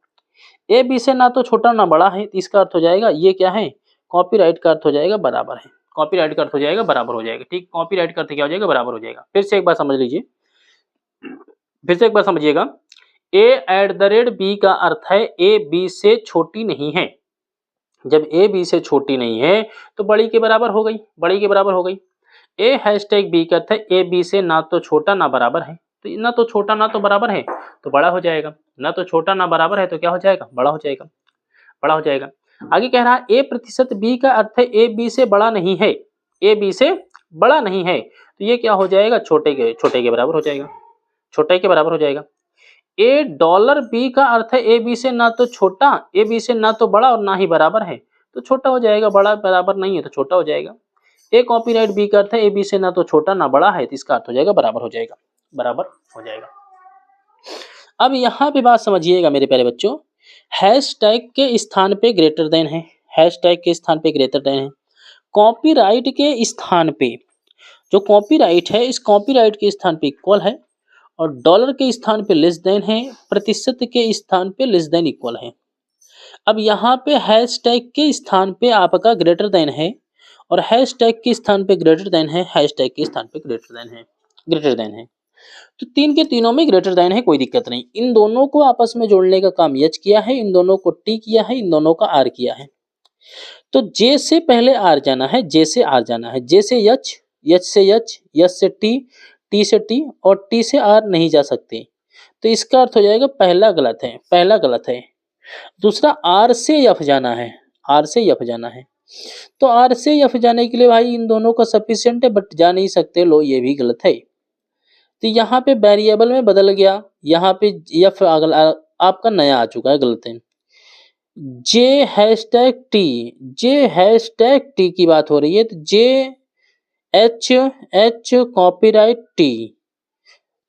ए बी से ना तो छोटा ना बड़ा है, तो इसका अर्थ हो जाएगा ये क्या है, कॉपीराइट का अर्थ हो जाएगा बराबर है, कॉपीराइट का अर्थ हो जाएगा बराबर हो जाएगा, ठीक, कॉपीराइट का अर्थ क्या हो जाएगा बराबर हो जाएगा। फिर से एक बार समझ लीजिए, फिर से एक बार समझिएगा, ए एट द रेट बी का अर्थ है ए बी से छोटी नहीं है, जब ए बी से छोटी नहीं है तो बड़ी के बराबर हो गई, बड़ी के बराबर हो गई। ए हैशटैग बी का अर्थ है ए बी से ना तो छोटा ना बराबर है, तो ना तो छोटा ना तो बराबर है तो बड़ा हो जाएगा, ना तो छोटा ना बराबर है तो क्या हो जाएगा, बड़ा हो जाएगा, बड़ा हो जाएगा। आगे कह रहा है ए प्रतिशत बी का अर्थ है ए बी से बड़ा नहीं है, ए बी से बड़ा नहीं है, तो ये क्या हो जाएगा, छोटे के बराबर हो जाएगा, छोटे के बराबर हो जाएगा। ए डॉलर बी का अर्थ है ए बी से ना तो छोटा, ए बी से ना तो बड़ा और ना ही बराबर है, तो छोटा हो जाएगा, बड़ा बराबर नहीं है तो छोटा हो जाएगा। ए कॉपीराइट बी का अर्थ है ए बी से ना तो छोटा ना बड़ा है, तो इसका अर्थ हो जाएगा बराबर हो जाएगा, बराबर हो जाएगा। अब यहाँ पे बात समझिएगा मेरे प्यारे बच्चों, हैशटैग के स्थान पे ग्रेटर देन है, हैशटैग के स्थान पे ग्रेटर देन है, कॉपीराइट के स्थान पे, जो कॉपीराइट है इस कॉपीराइट के स्थान पे इक्वल है, और डॉलर के स्थान पे लेस देन है, प्रतिशत के स्थान पे लेस देन इक्वल है। अब यहाँ पे हैशटैग के स्थान पे आपका ग्रेटर देन है, और हैशटैग के स्थान पे ग्रेटर देन है, हैशटैग के स्थान पे ग्रेटर देन है, ग्रेटर देन है, तो तीन के तीनों में ग्रेटर देन है, कोई दिक्कत नहीं। इन दोनों को आपस में जोड़ने का काम एच किया है, इन दोनों को टी किया है, इन दोनों का आर किया है, तो जे से पहले आर जाना है, जे से आर जाना है, जे से एच, एच से एच, एच से टी से टी, और टी से आर नहीं जा सकते, तो इसका अर्थ हो जाएगा पहला गलत है, पहला गलत है। दूसरा आर से एफ जाना है, आर से एफ जाना है, तो आर से एफ जाने के लिए भाई इन दोनों का सफिशिएंट है बट जा नहीं सकते, लो ये भी गलत है, तो यहाँ पे वेरिएबल में बदल गया, यहाँ पे एफ आपका नया आ चुका है, गलत है। जे हैशटैग टी की बात हो रही है, तो जे एच कॉपीराइट टी,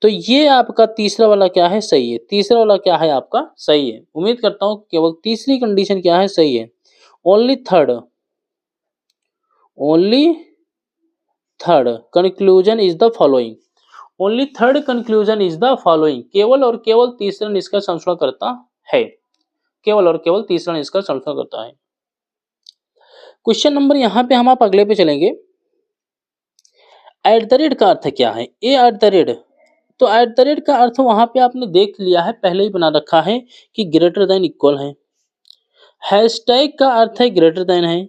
तो ये आपका तीसरा वाला क्या है, सही है, तीसरा वाला क्या है आपका सही है। उम्मीद करता हूं केवल तीसरी कंडीशन क्या है, सही है। Only third conclusion is the following, only third conclusion is the following, केवल और केवल तीसरा निष्कर्ष अनुसरण करता है, केवल और केवल तीसरा निष्कर्ष अनुसरण करता है। क्वेश्चन नंबर यहाँ पे हम आप अगले पे चलेंगे। एट द रेट का अर्थ क्या है, ए एट द रेट, तो एट द रेट का अर्थ वहां पे आपने देख लिया है, पहले ही बना रखा है कि ग्रेटर देन इक्वल है। हैशटैग का अर्थ है ग्रेटर देन है,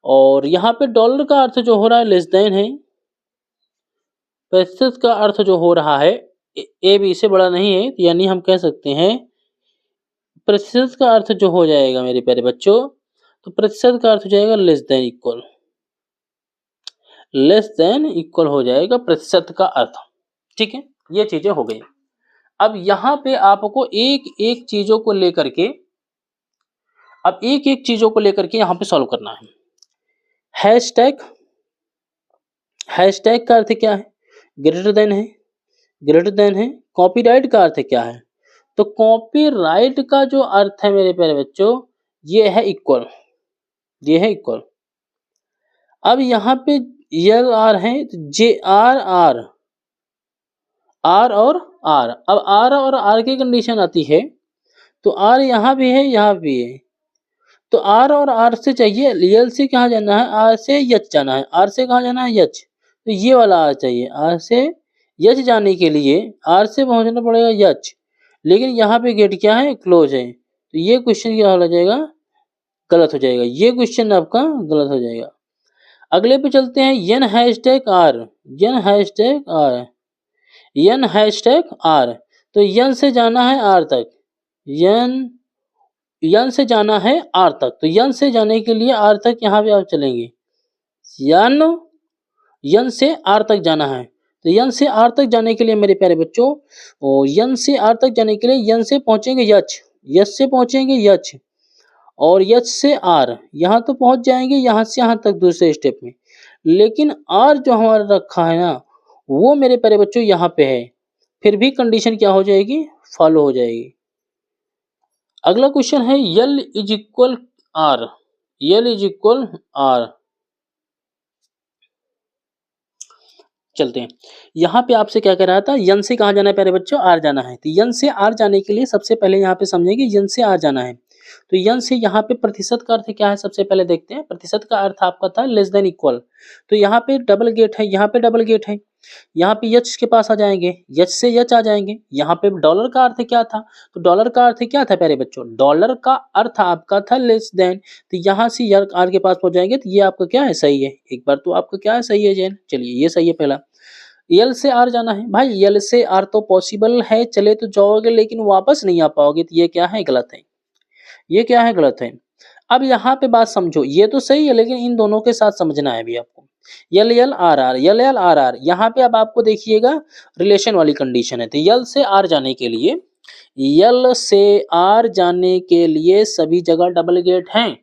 और यहाँ पे डॉलर का अर्थ जो हो रहा है लेस देन है। प्रतिशत का अर्थ जो हो रहा है ए बी से बड़ा नहीं है, यानी हम कह सकते हैं प्रतिशत का अर्थ जो हो जाएगा मेरे प्यारे बच्चों, तो प्रतिशत का अर्थ हो जाएगा less than equal, less than equal हो जाएगा प्रतिशत का अर्थ। ठीक है, ये चीजें हो गई। अब यहाँ पे आपको एक एक चीजों को लेकर के, अब एक एक चीजों को लेकर के यहाँ पे सॉल्व करना है। हैशटैग, हैशटैग का अर्थ क्या है? ग्रेटर देन है, ग्रेटर देन है। कॉपीराइट का अर्थ क्या है? तो कॉपीराइट का जो अर्थ है मेरे प्यारे बच्चों, ये है इक्वल, ये है इक्वल। अब यहाँ पे यल आर है, जे आर आर, आर और आर, अब आर और आर की कंडीशन आती है, तो आर यहाँ भी है, यहाँ भी है, तो आर और आर से चाहिए, यल से कहाँ जाना है? आर से यच जाना है, आर से कहाँ जाना है? यच, तो ये वाला आर चाहिए, आर से यच जाने के लिए आर से पहुंचना पड़ेगा यच, लेकिन यहाँ पे गेट क्या है? क्लोज है, तो ये क्वेश्चन क्या हो जाएगा? गलत हो जाएगा, ये क्वेश्चन आपका गलत हो जाएगा। अगले पे चलते हैं, N hashtag R, N hashtag R, N hashtag R, तो यन से जाना है आर तक, यन, यन से जाना है आर तक, तो यन से जाने के लिए आर तक यहाँ पे आप चलेंगे, यन, यन से आर तक जाना है, तो यन से आर तक जाने के लिए मेरे प्यारे बच्चों, और यन से आर तक जाने के लिए यन से पहुंचेंगे यच, यच से पहुंचेंगे यच, और यच से आर, यहाँ तो पहुंच जाएंगे यहाँ से यहाँ तक दूसरे स्टेप में, लेकिन आर जो हमारा रखा है ना, वो मेरे प्यारे बच्चों यहाँ पे है, फिर भी कंडीशन क्या हो जाएगी? फॉलो हो जाएगी। अगला क्वेश्चन है L is equal R, L is equal R, चलते हैं। यहाँ पे आपसे क्या कह रहा था? यन से कहाँ जाना है प्यारे बच्चों? आर जाना है, तो यन से आर जाने के लिए सबसे पहले यहाँ पे समझेंगे यन से आर जाना है, तो यन से यहाँ पे प्रतिशत का अर्थ क्या है? सबसे पहले देखते हैं। प्रतिशत का अर्थ आपका था लेस देन इक्वल, तो यहाँ पे डबल गेट है, यहाँ पे डबल गेट है, यहाँ पे यच के पास आ जाएंगे, यच से यच आ जाएंगे। यहाँ पे डॉलर का अर्थ क्या था? तो डॉलर का अर्थ क्या था प्यारे बच्चों? डॉलर का अर्थ आपका था लेस देन, तो यहाँ से आर के पास पहुंच जाएंगे, तो ये आपका क्या है? सही है। एक बार तो आपका क्या है? सही है जैन, चलिए ये सही है पहला। यल से आर जाना है, भाई यल से आर तो पॉसिबल है, चले तो जाओगे लेकिन वापस नहीं आ पाओगे, तो ये क्या है? गलत है, ये क्या है? गलत है। अब यहाँ पे बात समझो, ये तो सही है लेकिन इन दोनों के साथ समझना है अभी आपको। L L R R, L L R R, यहाँ पे अब आपको देखिएगा रिलेशन वाली कंडीशन है, तो यल से आर जाने के लिए, यल से आर जाने के लिए सभी जगह डबल गेट हैं,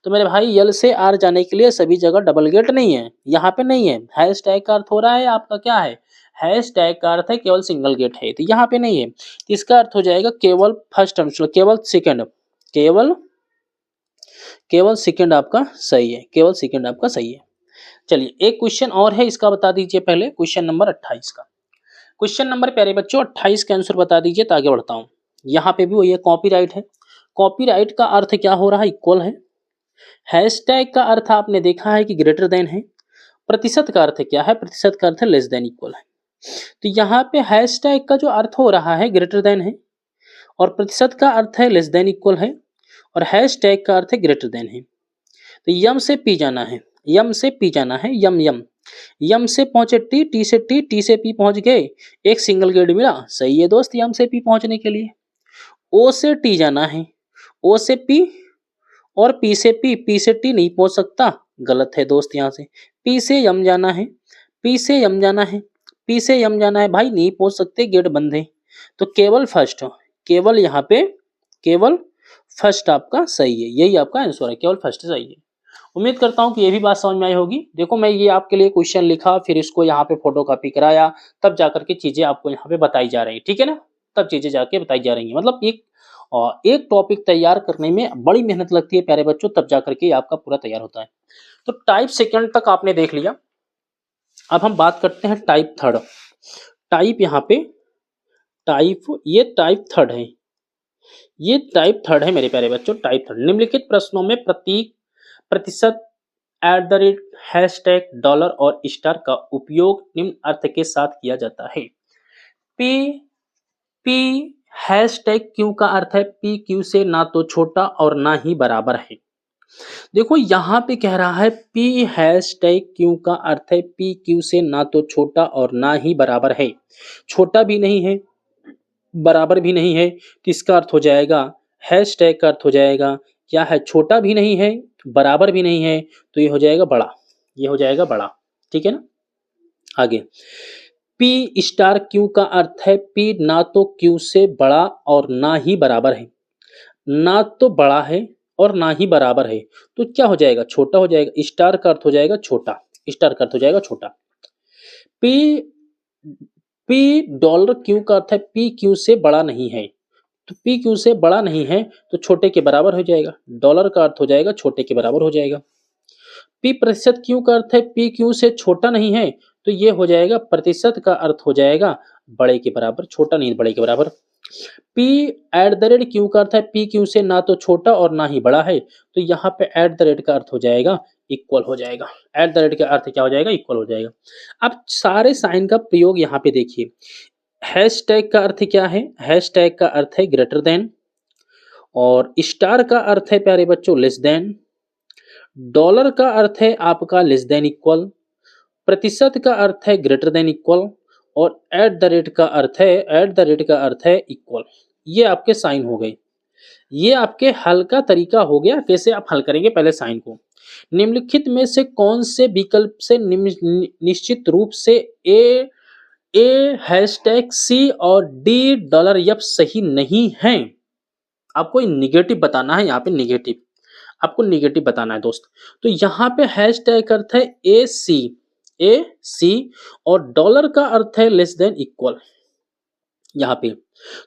तो मेरे भाई यल से आर जाने के लिए सभी जगह डबल गेट नहीं है, यहाँ पे नहीं है। हैशटैग का अर्थ हो रहा है आपका क्या है? हैशटैग का अर्थ है केवल सिंगल गेट है, तो यहाँ पे नहीं है, तो इसका अर्थ हो जाएगा केवल फर्स्ट, केवल सेकंड, केवल, केवल सेकंड आपका सही है, केवल सेकंड आपका सही है। चलिए एक क्वेश्चन और है, इसका बता दीजिए पहले, क्वेश्चन नंबर 28 का। क्वेश्चन नंबर प्यारे बच्चों 28 का आंसर बता दीजिए, तो आगे बढ़ता हूँ। यहाँ पे भी वही है, कॉपीराइट है। कॉपीराइट का अर्थ क्या हो रहा है? इक्वल है। हैशटैग का अर्थ आपने देखा है कि ग्रेटर देन है। प्रतिशत का अर्थ क्या है? प्रतिशत का अर्थ लेस देन इक्वल है। तो यहाँ पे हैशटैग का जो अर्थ हो रहा है ग्रेटर देन है, और प्रतिशत का अर्थ है लेस देन इक्वल है, और हैशटैग का अर्थ है ग्रेटर देन है। तो यम से पी जाना है, यम से पी जाना है, यम यम, यम से पहुंचे टी, टी से टी, टी से पी पहुंच गए, एक सिंगल गेट मिला, सही है दोस्त। यम से पी पहुंचने के लिए ओ से टी जाना है, ओ से पी, और पी से पी, पी से टी नहीं पहुंच सकता, गलत है दोस्त। यहाँ से पी से यम जाना है, पी से यम जाना है, पी से यम जाना है, भाई नहीं पहुंच सकते, गेट बंद है, तो केवल फर्स्ट, केवल यहाँ पे केवल फर्स्ट आपका सही है, यही आपका आंसर है, केवल फर्स्ट सही है। उम्मीद करता हूँ कि ये भी बात समझ में आई होगी। देखो मैं ये आपके लिए क्वेश्चन लिखा, फिर इसको यहाँ पे फोटो कॉपी कराया, तब जाकर के चीजें आपको यहाँ पे बताई जा रही है, ठीक है ना? तब चीजें जाके बताई जा रही है, मतलब एक टॉपिक तैयार करने में बड़ी मेहनत लगती है प्यारे बच्चों, तब जाकर के आपका पूरा तैयार होता है। तो टाइप सेकंड तक आपने देख लिया। अब हम बात करते हैं टाइप थर्ड। टाइप यहाँ पे टाइप, ये टाइप थर्ड है, ये टाइप थर्ड है मेरे प्यारे बच्चों, टाइप थर्ड। निम्नलिखित प्रश्नों में प्रतीक, प्रतिशत, @ हैशटैग, डॉलर और स्टार का उपयोग निम्न अर्थ के साथ किया जाता है। पी, पी हैशटैग क्यू का अर्थ है पी क्यू से ना तो छोटा और ना ही बराबर है। देखो यहाँ पे कह रहा है पी हैशटैग क्यू का अर्थ है पी क्यू से ना तो छोटा और ना ही बराबर है। छोटा भी नहीं है, बराबर भी नहीं है, तो इसका अर्थ हो जाएगा, हैशटैग का अर्थ हो जाएगा क्या है, छोटा भी नहीं है, बराबर भी नहीं है, तो ये हो जाएगा बड़ा, ये हो जाएगा बड़ा। ठीक है ना। आगे, पी स्टार क्यू का अर्थ है पी ना तो क्यू से बड़ा और ना ही बराबर है। ना तो बड़ा है और ना ही बराबर है, तो क्या हो जाएगा, छोटा हो जाएगा। स्टार का अर्थ हो जाएगा छोटा, स्टार का अर्थ हो जाएगा छोटा। पी पी डॉलर क्यू का अर्थ है पी क्यू से बड़ा नहीं है, तो पी क्यू से बड़ा नहीं है तो छोटे के बराबर हो जाएगा। डॉलर का अर्थ हो जाएगा छोटे के बराबर हो जाएगा। पी प्रतिशत क्यू का अर्थ है पी क्यू से छोटा नहीं है, तो ये हो जाएगा प्रतिशत का अर्थ हो जाएगा बड़े के बराबर, छोटा नहीं बड़े के बराबर। P at the rate Q का अर्थ है पी क्यू से ना तो छोटा और ना ही बड़ा है, तो यहाँ पे एट द रेट का अर्थ हो जाएगा इक्वल हो जाएगा। एट द रेट का अर्थ क्या हो जाएगा, इक्वल हो जाएगा। अब सारे साइन का प्रयोग यहाँ पे देखिए। हैशटैग का अर्थ क्या है, हैशटैग का अर्थ है ग्रेटर देन, और स्टार का अर्थ है प्यारे बच्चों लेस देन, डॉलर का अर्थ है आपका लेस देन इक्वल, प्रतिशत का अर्थ है ग्रेटर देन इक्वल, और एट द रेट का अर्थ है, एट द रेट का अर्थ है इक्वल। ये आपके साइन हो गए। ये आपके हल का तरीका हो गया। कैसे आप हल करेंगे, पहले साइन को, निम्नलिखित में से कौन से विकल्प से निश्चित रूप से ए हैशटैग सी और डी डॉलर एफ सही नहीं है। आपको निगेटिव बताना है, यहाँ पे निगेटिव, आपको निगेटिव बताना है दोस्त। तो यहाँ पे हैशटैग अर्थ है ए सी और डॉलर का अर्थ है लेस देन इक्वल। यहाँ पे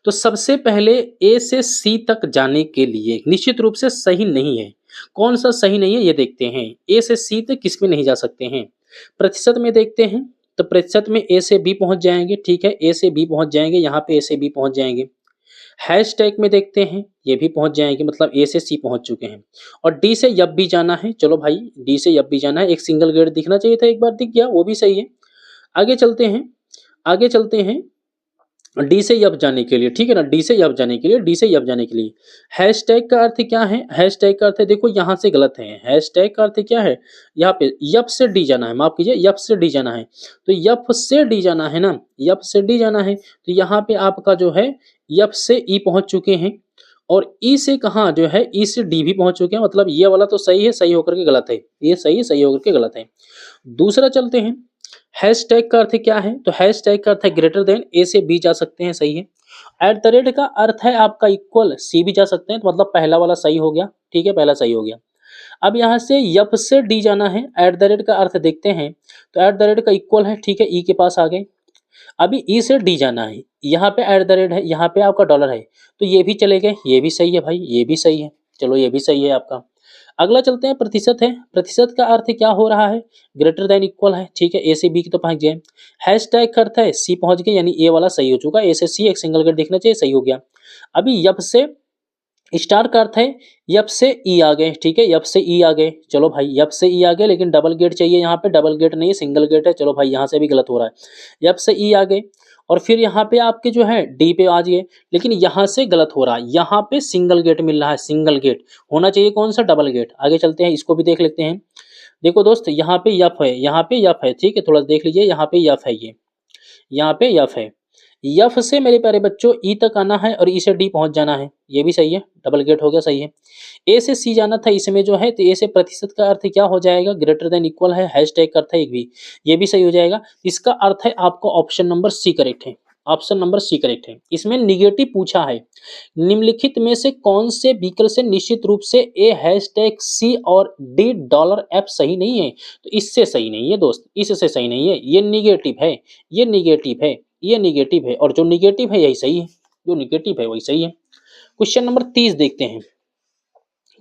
तो सबसे पहले ए से सी तक जाने के लिए निश्चित रूप से सही नहीं है। कौन सा सही नहीं है ये देखते हैं। ए से सी तक किस में नहीं जा सकते हैं, प्रतिशत में देखते हैं, तो प्रतिशत में ए से बी पहुंच जाएंगे। ठीक है, ए से बी पहुंच जाएंगे, यहाँ पे ए से बी पहुंच जाएंगे। हैशटैग में देखते हैं, ये भी पहुंच जाएंगे, मतलब ए से सी पहुंच चुके हैं। और डी से यब भी जाना है, चलो भाई डी से यब भी जाना है। एक सिंगल गेट दिखना चाहिए था, एक बार दिख गया, वो भी सही है। आगे चलते हैं, आगे चलते हैं डी से यब जाने के लिए। ठीक है ना, डी से यब जाने के लिए, डी से यब जाने के लिए हैशटैग का अर्थ क्या है, हैशटैग का अर्थ है, देखो यहाँ से गलत है। हैशटैग का अर्थ क्या है, यहाँ पे यब से डी जाना है, माफ कीजिए यब से डी जाना है, तो यब से डी जाना है ना, यब से डी जाना है, तो यहाँ पे आपका जो है यब से ई पहुंच चुके हैं, और ई से कहाँ जो है, ई से डी भी पहुंच चुके हैं, मतलब ये वाला तो सही है, सही होकर के गलत है, ये सही है, सही होकर के गलत है। दूसरा चलते हैं, हैशटैग का अर्थ क्या है, तो हैशटैग का अर्थ है ग्रेटर देन, ए से बी जा सकते हैं, सही है। एट द रेट का अर्थ है आपका इक्वल, सी भी जा सकते हैं, तो मतलब पहला वाला सही हो गया। ठीक है, पहला सही हो गया। अब यहाँ से यप से डी जाना है, एट द रेट का अर्थ देखते हैं, तो एट द रेट का इक्वल है। ठीक है, ई के पास आ गए। अभी ई से डी जाना है, यहाँ पे एट द रेट है, यहाँ पे आपका डॉलर है, तो ये भी चले गए, ये भी सही है भाई, ये भी सही है, चलो ये भी सही है आपका। अगला चलते हैं, प्रतिशत है। प्रतिशत का अर्थ क्या हो रहा है, ग्रेटर देन इक्वल है। ठीक है, ए से बी की तो पहुंच गए। हैशटैग का अर्थ है सी पहुंच गए, यानी ए वाला सही हो चुका, ए से सी एक सिंगल गेट दिखना चाहिए, सही हो गया। अभी यब से स्टार का अर्थ है यब से ई आ गए। ठीक है, यब से ई आ गए, चलो भाई यब से ई आ गए, लेकिन डबल गेट चाहिए, यहाँ पे डबल गेट नहीं है, सिंगल गेट है, चलो भाई यहाँ से भी गलत हो रहा है। यब से ई आ गए, और फिर यहाँ पे आपके जो है डी पे आ जाइए, लेकिन यहाँ से गलत हो रहा है, यहाँ पे सिंगल गेट मिल रहा है, सिंगल गेट होना चाहिए, कौन सा, डबल गेट। आगे चलते हैं, इसको भी देख लेते हैं। देखो दोस्त, यहाँ पे यफ है, यहाँ पे यफ है, ठीक है, थोड़ा देख लीजिए, यहाँ पे यफ है, ये यहाँ पे यफ है। यफ से मेरे प्यारे बच्चों ई तक आना है और ई से डी पहुंच जाना है, ये भी सही है, डबल गेट हो गया, सही है। ए से सी जाना था, इसमें जो है, तो ए से प्रतिशत का अर्थ क्या हो जाएगा, ग्रेटर देन इक्वल है, हैशटैग का अर्थ है एक भी, ये भी सही हो जाएगा। इसका अर्थ है आपको ऑप्शन नंबर सी करेक्ट है, ऑप्शन नंबर सी करेक्ट है। इसमें निगेटिव पूछा है, निम्नलिखित में से कौन से विकल्प से निश्चित रूप से ए हैशटैग सी और डी डॉलर एफ सही नहीं है, तो इससे सही नहीं है दोस्त, इससे सही नहीं है, ये निगेटिव है, ये निगेटिव है, ये निगेटिव है, और जो निगेटिव है यही सही है, जो निगेटिव है वही सही है। क्वेश्चन नंबर 30 देखते हैं।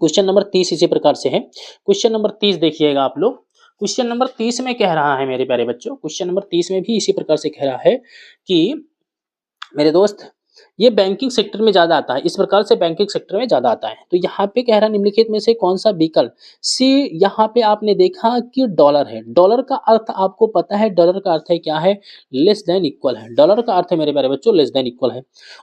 क्वेश्चन नंबर 30 इसी प्रकार से है। क्वेश्चन नंबर 30 देखिएगा आप लोग। क्वेश्चन नंबर 30 में कह रहा है मेरे प्यारे बच्चों, क्वेश्चन नंबर 30 में भी इसी प्रकार से कह रहा है कि मेरे दोस्त ये बैंकिंग सेक्टर में ज़्यादा आता है, इस प्रकार से बैंकिंग सेक्टर में ज़्यादा आता है। तो यहाँ पे कह रहा है निम्नलिखित में से कौन सा विकल्प सी, यहाँ पे आपने देखा कि डॉलर है। डॉलर का अर्थ आपको पता है, डॉलर का अर्थ है क्या है, लेस देन इक्वल है। डॉलर का अर्थ है मेरे प्यारे बच्चों लेस देन इक्वल है,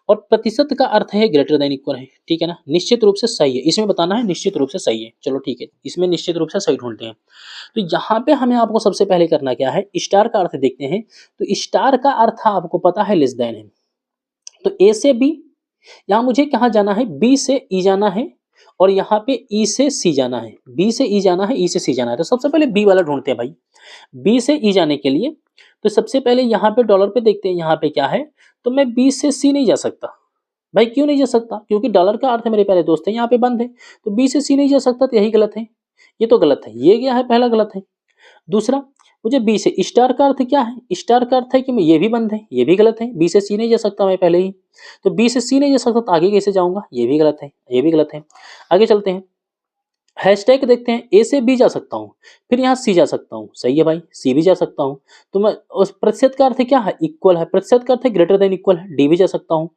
और प्रतिशत का अर्थ है ग्रेटर देन इक्वल है। ठीक है ना, निश्चित रूप से सही है, इसमें बताना है निश्चित रूप से सही है। चलो ठीक है, इसमें निश्चित रूप से सही ढूंढते हैं। तो यहाँ पे हमें आपको सबसे पहले करना क्या है, स्टार का अर्थ देखते हैं। तो स्टार का अर्थ आपको पता है लेस देन है। तो ए से बी, यहाँ मुझे कहाँ जाना है, बी से ई जाना है, और यहाँ पे ई से सी जाना है। बी से ई जाना है, ई से सी जाना है। तो सबसे पहले बी वाला ढूंढते हैं भाई। बी से ई जाने के लिए तो सबसे पहले यहाँ पे डॉलर पे देखते हैं, यहाँ पे क्या है। तो मैं बी से सी नहीं जा सकता भाई। क्यों नहीं जा सकता, क्योंकि डॉलर का अर्थ है मेरे प्यारे दोस्त है यहाँ पे बंद है। तो बी से सी नहीं जा सकता, तो यही गलत है, ये तो गलत है। ये क्या है, पहला गलत है। दूसरा, मुझे बी से स्टार का अर्थ क्या है, स्टार का अर्थ है कि मैं ये भी बंद है, ये भी गलत है। बी से सी नहीं जा सकता मैं पहले ही, तो बी से सी नहीं जा सकता, तो आगे कैसे जाऊंगा, ये भी गलत है, ये भी गलत है। आगे चलते हैं, हैशटैग देखते हैं। ए से बी जा सकता हूँ, फिर यहाँ सी जा सकता हूँ, सही है भाई, सी भी जा सकता हूँ। तो मैं उस प्रतिशत का अर्थ क्या है, इक्वल है। प्रतिशत का अर्थ है ग्रेटर देन इक्वल है, डी भी जा सकता हूँ,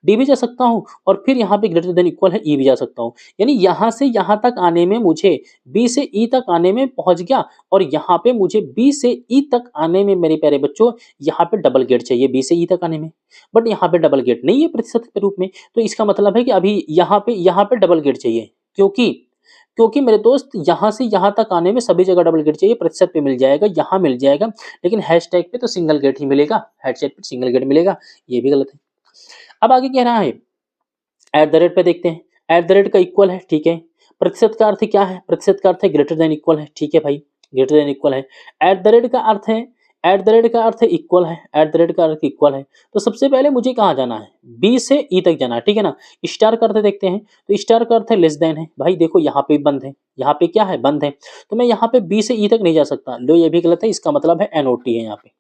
डी भी जा सकता हूँ, और फिर यहाँ पे ग्रेटर देन इक्वल है, ई भी जा सकता हूँ। यानी यहाँ से यहाँ तक आने में मुझे बी से ई तक आने में पहुंच गया, और यहाँ पे मुझे बी से ई तक आने में मेरे प्यारे बच्चों यहाँ पे डबल गेट चाहिए बी से ई तक आने में, बट यहाँ पे डबल गेट नहीं है प्रतिशत के रूप में। तो इसका मतलब है कि अभी यहाँ पे डबल गेट चाहिए, क्योंकि मेरे दोस्त यहाँ से यहाँ तक आने में सभी जगह डबल गेट चाहिए। प्रतिशत पे मिल जाएगा, यहाँ मिल जाएगा, लेकिन हैशटैग पे तो सिंगल गेट ही मिलेगा, हैशटैग पे सिंगल गेट मिलेगा, ये भी गलत है। अब आगे कह रहा है, एट द रेट पे देखते हैं। एट द रेट का इक्वल है, ठीक है। प्रतिशत का अर्थ क्या है, प्रतिशत का अर्थ है ग्रेटर देन इक्वल है, ठीक है भाई, ग्रेटर देन इक्वल है। एट द रेट का अर्थ है, एट द रेट का अर्थ है इक्वल है, एट द रेट का अर्थ इक्वल है। तो सबसे पहले मुझे कहाँ जाना है, बी से ई तक जाना है, ठीक है ना। स्टार का अर्थ देखते हैं, तो स्टार का अर्थ है लेस देन है। भाई देखो यहाँ पे बंद है, यहाँ पे क्या है, बंद है, तो मैं यहाँ पे बी से ई तक नहीं जा सकता। लो ये भी गलत है, इसका मतलब है एनओटी है यहाँ पे।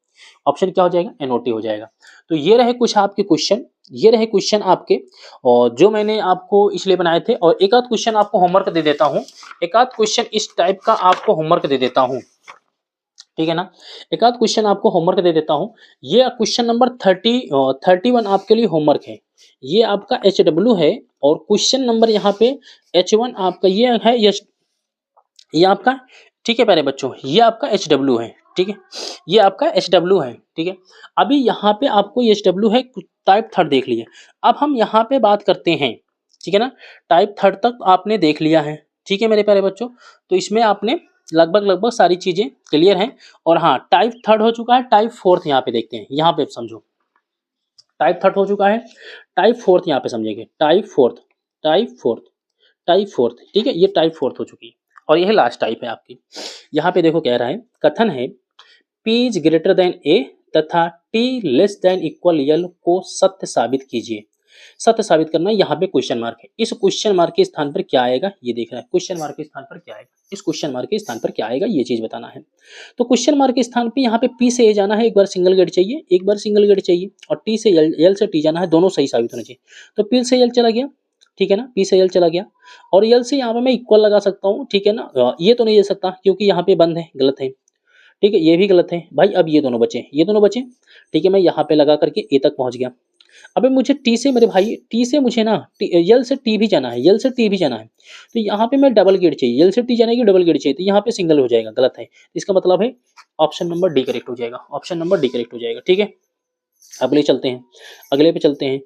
ऑप्शन क्या हो जाएगा, एनओटी हो जाएगा। तो ये रहे कुछ आपके क्वेश्चन, ये रहे क्वेश्चन आपके, और जो मैंने आपको इसलिए बनाए थे। और एक आध क्वेश्चन आपको होमवर्क दे देता हूँ, एक आध क्वेश्चन इस टाइप का आपको होमवर्क दे देता हूँ, ठीक है ना। एक आध क्वेश्चन आपको होमवर्क दे देता हूँ। ये क्वेश्चन नंबर 31 आपके लिए होमवर्क है। ये आपका HW है, और क्वेश्चन नंबर यहाँ पे H1 आपका ये है, ये आपका, ठीक है प्यारे बच्चों, ये आपका HW है, ठीक है, ये आपका HW है, ठीक है। अभी यहाँ पे आपको ये HW है, टाइप थर्ड देख लिए। अब हम यहाँ पे बात करते हैं, ठीक है ना। टाइप थर्ड तक आपने देख लिया है, ठीक है मेरे प्यारे बच्चों। तो इसमें आपने लगभग सारी चीजें क्लियर हैं। और हाँ, टाइप थर्ड हो चुका है, टाइप फोर्थ यहाँ पे देखते हैं, यहाँ पे समझो। टाइप थर्ड हो चुका है, टाइप फोर्थ यहाँ पे समझेंगे, type fourth, type fourth, type fourth, ठीक है, ये टाइप फोर्थ हो चुकी है। और यह लास्ट टाइप है आपकी। यहाँ पे देखो कह रहा है, कथन है P is greater then A तथा T less than equal L को सत्य साबित कीजिए। सत्य साबित करना, यहाँ पे क्वेश्चन मार्क है। इस क्वेश्चन मार्क के स्थान पर क्या आएगा, ये देख रहा है, क्वेश्चन मार्क के स्थान पर क्या आएगा, इस क्वेश्चन मार्क के स्थान पर क्या आएगा, ये चीज बताना है। तो क्वेश्चन मार्क के स्थान पे यहाँ पे P से A जाना है, एक बार सिंगल गेट चाहिए, एक बार सिंगल गेट चाहिए, और T से L से T जाना है, दोनों सही साबित होना चाहिए। तो P से L चला गया, ठीक है ना, P से L चला गया, और L से यहाँ पे मैं इक्वल लगा सकता हूँ, ठीक है ना। ये तो नहीं दे सकता क्योंकि यहाँ पे बंद है, गलत है, ठीक है, ये भी गलत है भाई। अब ये दोनों बचे, ये दोनों बचे, ठीक है। मैं यहाँ पे लगा करके ए तक पहुंच गया। अबे मुझे टी से, मेरे भाई टी से मुझे ना यल से टी भी जाना है, यल से टी भी जाना है। तो यहाँ पे मैं डबल गेट चाहिए, यल से टी जाने की डबल गेट चाहिए, तो यहाँ पे सिंगल हो जाएगा, गलत है। इसका मतलब है ऑप्शन नंबर डी करेक्ट हो जाएगा, ऑप्शन नंबर डी करेक्ट हो जाएगा, ठीक है। अगले चलते हैं, अगले पे चलते हैं।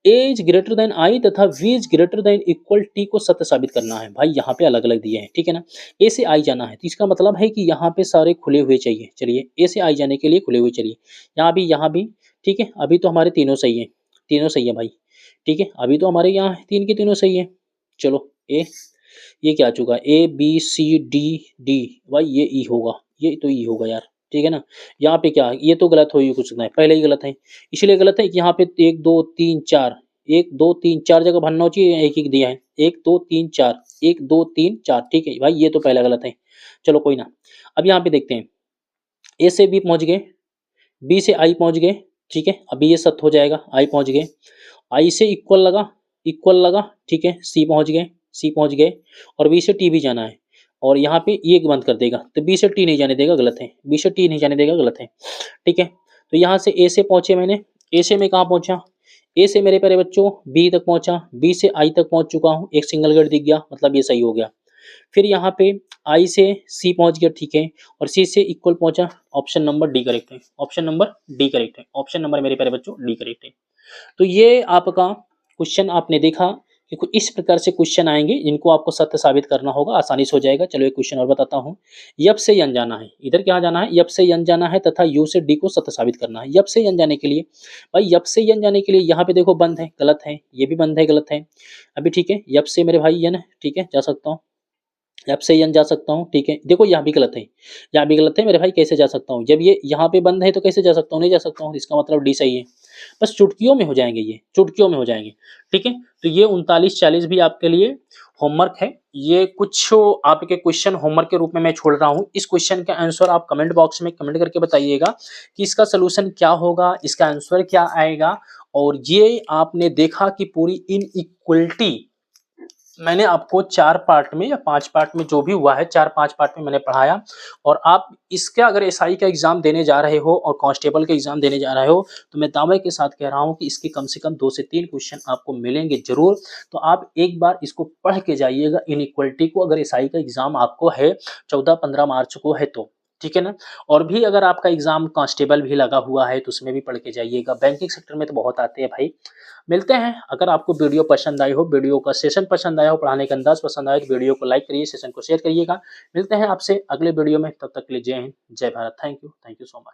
A is greater than I तथा V is greater than equal T को सत्य साबित करना है। भाई यहाँ पे अलग अलग दिए हैं, ठीक है ना। ए से आई जाना है, तो इसका मतलब है कि यहाँ पे सारे खुले हुए चाहिए। चलिए, ए से आई जाने के लिए खुले हुए चलिए, यहाँ भी, ठीक है। अभी तो हमारे तीनों सही है, तीनों सही है भाई, ठीक है। अभी तो हमारे यहाँ तीन के तीनों सही है। चलो ए, ये क्या आ चुका है, A B C D D, भाई ये ई होगा, ये तो ई होगा यार, ठीक है ना। यहाँ पे क्या, ये तो गलत हो ही कुछ सकता है, पहले ही गलत है, इसलिए गलत है कि यहाँ पे 1 2 3 4, 1 2 3 4 जगह भरना चाहिए, एक एक दिया है, 1 2 3 4, 1 2 3 4, ठीक है भाई, ये तो पहला गलत है। चलो कोई ना। अब यहाँ पे देखते हैं, ए से बी पहुंच गए, बी से आई पहुंच गए, ठीक है। अभी ये सत्य हो जाएगा, आई पहुंच गए, आई से इक्वल लगा, इक्वल लगा, ठीक है। सी पहुंच गए, सी पहुंच गए, और बी से टी भी जाना है, और यहाँ पे ये बंद कर देगा, तो बी से टी नहीं जाने देगा, गलत है, बी से टी नहीं जाने देगा, गलत है, ठीक है। तो यहाँ से ए से पहुंचे मैंने, ए से मैं कहाँ पहुंचा, ए से मेरे प्यारे बच्चों बी तक पहुंचा, बी से आई तक पहुंच चुका हूं, एक सिंगल गेट दिख गया, मतलब ये सही हो गया। फिर यहाँ पे आई से सी पहुंच गया, ठीक है, और सी से इक्वल पहुंचा, ऑप्शन नंबर डी करेक्ट है, ऑप्शन नंबर डी करेक्ट है, ऑप्शन नंबर मेरे प्यारे बच्चों डी करेक्ट है। तो ये आपका क्वेश्चन आपने देखा कि कुछ इस प्रकार से क्वेश्चन आएंगे जिनको आपको सत्य साबित करना होगा, आसानी से हो जाएगा। चलो एक क्वेश्चन और बताता हूँ। यप से यन जाना है, इधर क्या जाना है, यप से यन जाना है तथा यू से डी को सत्य साबित करना है। यप से यन जाने के लिए, भाई यप से यन जाने के लिए यहाँ पे देखो बंद है, गलत है, ये भी बंद है, गलत है। अभी ठीक है, यप से मेरे भाई यन, ठीक है, जा सकता हूँ, एफ से एन जा सकता हूँ, ठीक है। देखो यहाँ भी गलत है, यहाँ भी गलत है मेरे भाई, कैसे जा सकता हूँ, जब ये यहाँ पे बंद है तो कैसे जा सकता हूँ, नहीं जा सकता हूँ, इसका मतलब डी सही है। बस चुटकियों में हो जाएंगे, ये चुटकियों में हो जाएंगे, ठीक है। तो ये 39-40 भी आपके लिए होमवर्क है। ये कुछ आपके क्वेश्चन होमवर्क के रूप में मैं छोड़ रहा हूँ। इस क्वेश्चन का आंसर आप कमेंट बॉक्स में कमेंट करके बताइएगा कि इसका सोल्यूशन क्या होगा, इसका आंसर क्या आएगा। और ये आपने देखा कि पूरी इनइक्वलिटी मैंने आपको 4 पार्ट में या 5 पार्ट में जो भी हुआ है, 4-5 पार्ट में मैंने पढ़ाया। और आप इसका अगर एसआई का एग्जाम देने जा रहे हो और कांस्टेबल का एग्जाम देने जा रहे हो, तो मैं दावे के साथ कह रहा हूं कि इसके कम से कम 2 से 3 क्वेश्चन आपको मिलेंगे जरूर। तो आप एक बार इसको पढ़ के जाइएगा इनइक्वलिटी को, अगर एसआई का एग्जाम आपको है 14-15 मार्च को है तो, ठीक है ना। और भी अगर आपका एग्जाम कांस्टेबल भी लगा हुआ है तो उसमें भी पढ़ के जाइएगा। बैंकिंग सेक्टर में तो बहुत आते हैं भाई। मिलते हैं, अगर आपको वीडियो पसंद आई हो, वीडियो का सेशन पसंद आया हो, पढ़ाने का अंदाज पसंद आया तो वीडियो को लाइक करिए, सेशन को शेयर करिएगा। मिलते हैं आपसे अगले वीडियो में, तब तक के लिए जय हिंद, जय Bharat. Thank you so much.